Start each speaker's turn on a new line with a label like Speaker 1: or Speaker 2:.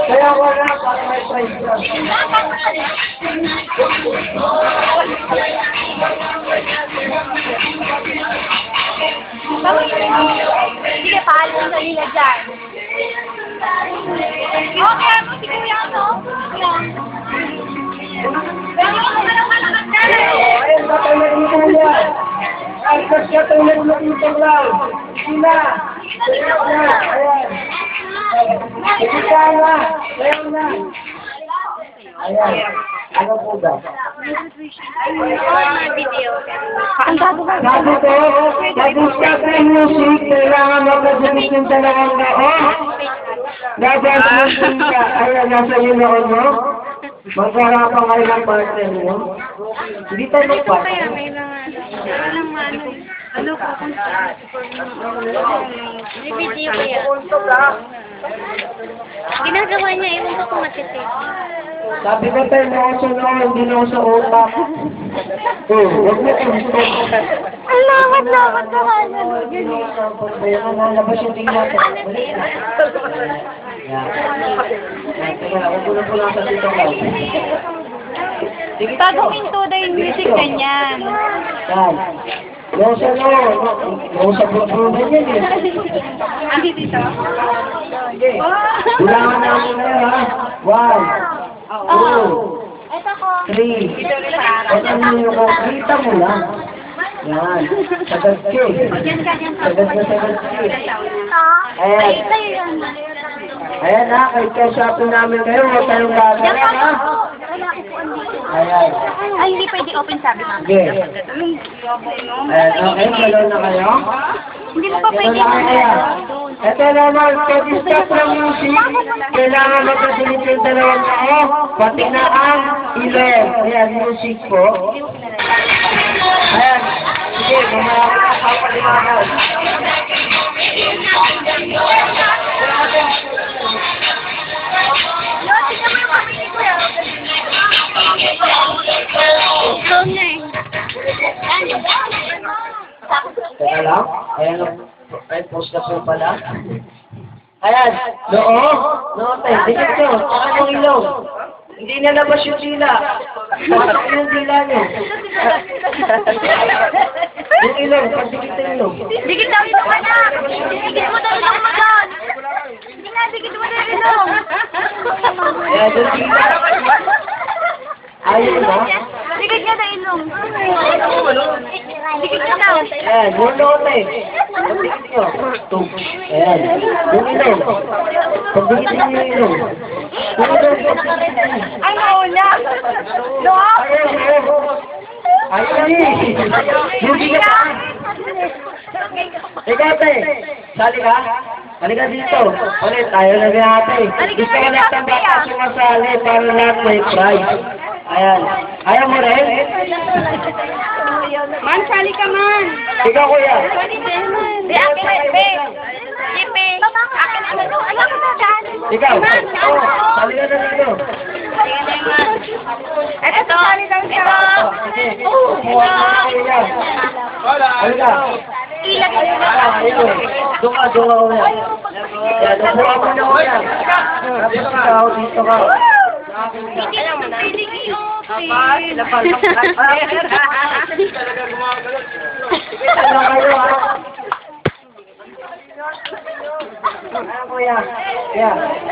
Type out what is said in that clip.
Speaker 1: Kaya wala para may price lang.
Speaker 2: Sige, paalam sa nila dyan. Okay, ano si Kuya, no?
Speaker 1: Ayun, patay na dito yan. Ay, kasi tayo na dito lang. Sila. Ayan. Sige ka na. Ayan na. Ayan. Ano po ba?
Speaker 2: Ang bago ba?
Speaker 1: Sabi ko, mag-discuss ng music, kailangan magkasalit ng dalawang noon. Nagsasalit ka, ayan, nasa iyo noon mo. Magharapan kayo ng partner mo. Hindi tayo mag-partner.
Speaker 2: Ano ko kung may video kaya. Ginagawa niya, ewan ko kung matiti.
Speaker 1: Sabi ko tayo mo ako sa noon, hindi na ako sa utak. Huwag mo gusto.
Speaker 2: Ang lamat-lamat na kanya.
Speaker 1: Kaya nalabas yung tingnan natin. Teka, huwag mo na po nasa dito ka.
Speaker 2: Bagong pintuda yung music ganyan.
Speaker 1: Yan. No sa no. No sa pagpulunan yan eh.
Speaker 2: Ano dito?
Speaker 1: Sige. Ulangan namin na ha. 1, 2,
Speaker 2: Ito ko.
Speaker 1: 3. Ito ninyo ko. Kita mo lang. Yan. Sagad ka eh. Sagad na sagad ka eh. Ayan.
Speaker 2: Ito yun.
Speaker 1: Ayan ha. Kahit kaya shopping namin kayo. Huwag tayong gagawin ha.
Speaker 2: Wala upuan dito.
Speaker 1: Ayan.
Speaker 2: Ay, hindi pwede open sabi ma'am.
Speaker 1: Sige. Ayan. Okay. Malo na kayo.
Speaker 2: Hindi mo pa pwede
Speaker 1: Ito naman, pag-stop ng music, kailangan magkasunod yung dalawang tao, pati na ang ilaw. Ayan, music po. Ayan, sige, mamaya ko na papaliwanag.
Speaker 2: Ikaw na eh.
Speaker 1: Teka lang, ayan, ay, post na po pala. Ayan, noo, tayo, dikit nyo, saka yung ilaw. Hindi na labas yung dila. Saka yung dila nyo. Yung ilaw, pagdikit na ilaw.
Speaker 2: Dikit daw ito ka na. Dikit mo daw ilong mo doon. Hindi nga, dikit mo daw ilong.
Speaker 1: Ayan, yung dila. Ayaw na.
Speaker 2: Dikit niya daw ilong. Dikit niya daw.
Speaker 1: Ayan, yung noo tayo. Pagdikit nyo. Tung. Ayan, yung ilaw. Pagdikit nyo yung ilaw. Yung ilaw, pagdikit nyo.
Speaker 2: Ay, nauna. No?
Speaker 1: Ayaw eh. Hindi ka pa. Ikaw tayo. Sali ka? Halika dito. Ulit, tayo na ate. Gusto ko lahat ng bata sumasali para lahat may prize. Ayan. Ayaw mo rin?
Speaker 2: Man, sali ka man.
Speaker 1: Ikaw kuya.
Speaker 2: Di, akin na, be. Ipe. Akin na, ano? Ayaw ko na dyan.
Speaker 1: Ikaw. Oh, sali ka na dito.
Speaker 2: Ito. Ito.
Speaker 1: Kuha mo na kuya. Halika.
Speaker 2: Ilagay mo
Speaker 1: Ah, ito. Doon ka kuya. Ayan, kuha mo na kuya. Tapos ikaw, dito ka.
Speaker 2: Hindi lang mo na. Hindi
Speaker 1: Ano kayo ha? Ano kuya? Yeah.